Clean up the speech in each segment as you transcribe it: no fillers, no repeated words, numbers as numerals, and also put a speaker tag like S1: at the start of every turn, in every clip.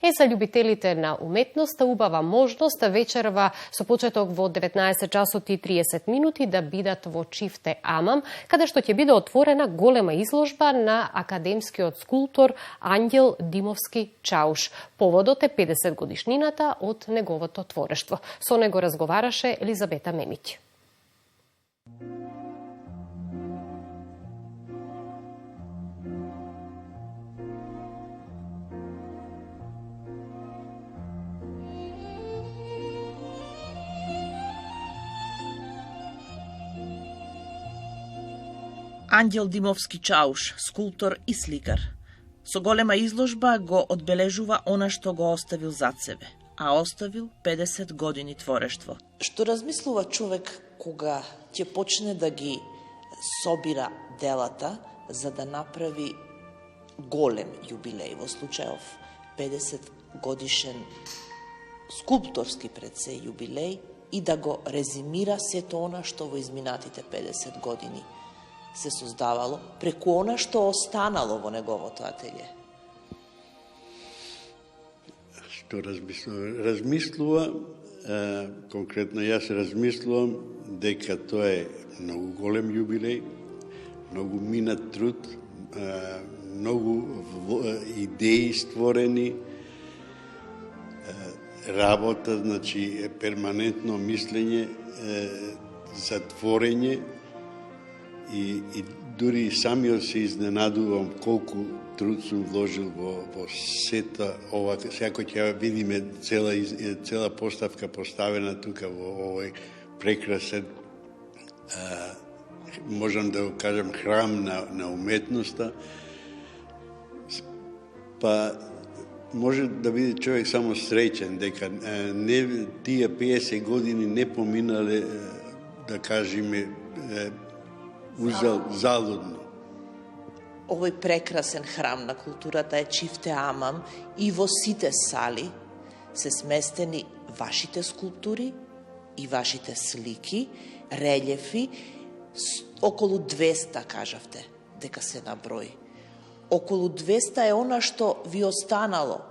S1: За љубителите на уметноста убава можност вечерва со почеток во 19 часот и 30 минути да бидат во Чифте Амам, каде што ќе биде отворена голема изложба на академскиот скулптор Анѓел Димовски Чауш. Поводот е 50 годишнината од неговото творештво. Со него разговараше Елизабета Мемиќ.
S2: Анѓел Димовски Чауш, скулптор и сликар. Со голема изложба го одбележува она што го оставил зад себе, а оставил 50 години творештво.
S3: Што размислува човек кога ќе почне да ги собира делата за да направи голем јубилеј, во случајов 50 годишен скулпторски пред се јубилеј и да го резимира сето она што во изминатите 50 години се создавало, преку она што останало во неговото ателје.
S4: Што размислува, конкретно јас размислувам дека тоа е многу голем јубилеј, многу минат труд, многу идеи створени, работа, значи перманентно мислење, затворење, и дури самиот се изненадувам колку труд сум вложил во сета ова, секој ќе видиме цела поставка поставена тука во овој прекрасен, можам да го кажам, храм на уметноста. Па може да биде човек само среќен дека не тие 50 години не поминале, да кажеме, залудно.
S3: Овој прекрасен храм на културата е Чифте Амам и во сите сали се сместени вашите скулптури и вашите слики, релјефи, околу 200 кажавте дека се на број. Околу 200 е она што ви останало.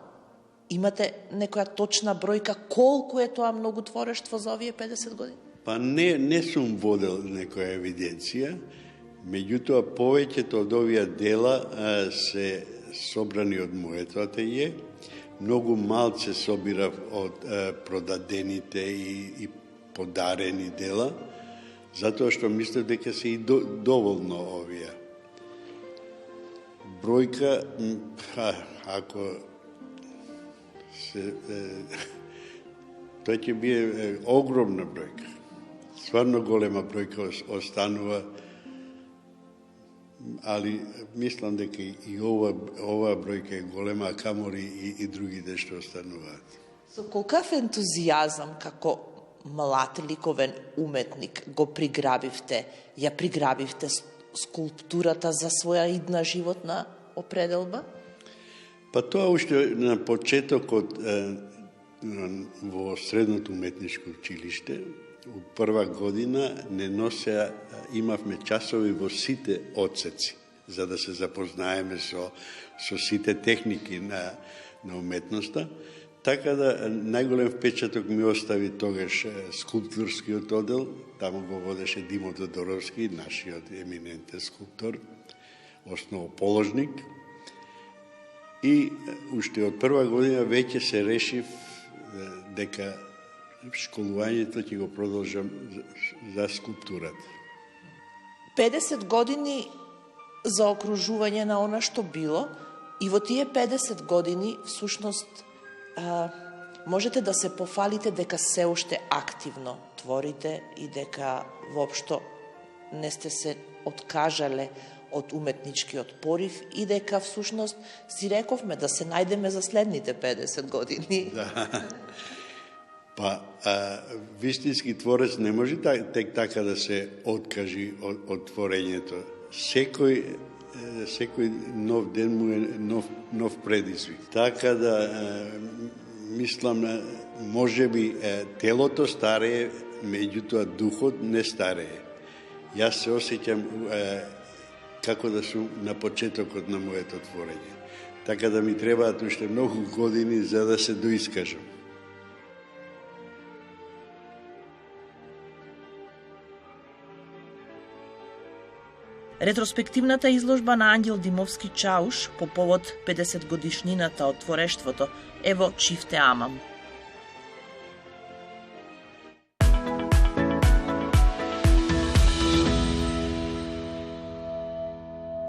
S3: Имате некоја точна бројка колку е тоа многу творештво за овие 50 години?
S4: Па не сум водел некоја евиденција, меѓутоа повеќето од овие дела се собрани од моето ателје, многу малце собирав од продадените и подарени дела, затоа што мислев дека се и доволно овие. Бројка, ако се... тоа ќе биде огромна бројка. Стварно голема бројка останува, али мислам дека и ова бројка е голема, а камори и другите што остануваат.
S3: Со колкав ентузијазам како млад ликовен уметник го приграбивте, ја приграбивте скулптурата за своја идна животна определба?
S4: Па тоа уште на почетокот во средното уметничко училиште, у прва година имавме часови во сите одсеци, за да се запознаеме со сите техники на уметноста. Така да најголем впечаток ми остави тогаш скулпторскиот одел, таму го водеше Димо Тодоровски, нашиот еминентен скулптор, основоположник. И уште од прва година веќе се решив дека школувањето ќе го продолжам за скулптурата.
S3: 50 години за окружување на она што било и во тие 50 години всушност можете да се пофалите дека се уште активно творите и дека воопшто не сте се откажале од уметничкиот порив и дека всушност си рековме да се најдеме за следните 50 години.
S4: Да. Па, вистински творец не може тек така да се откажи од творењето. Секој нов ден му е нов предизвик. Така да, мислам, може би телото старее, меѓутоа духот не старее. Јас се осеќам како да сум на почетокот на моето творење. така да ми требаат уште многу години за да се доискажам.
S2: Ретроспективната изложба на Ангел Димовски Чауш по повод 50 годишнината од творештвото е во Чифте Амам.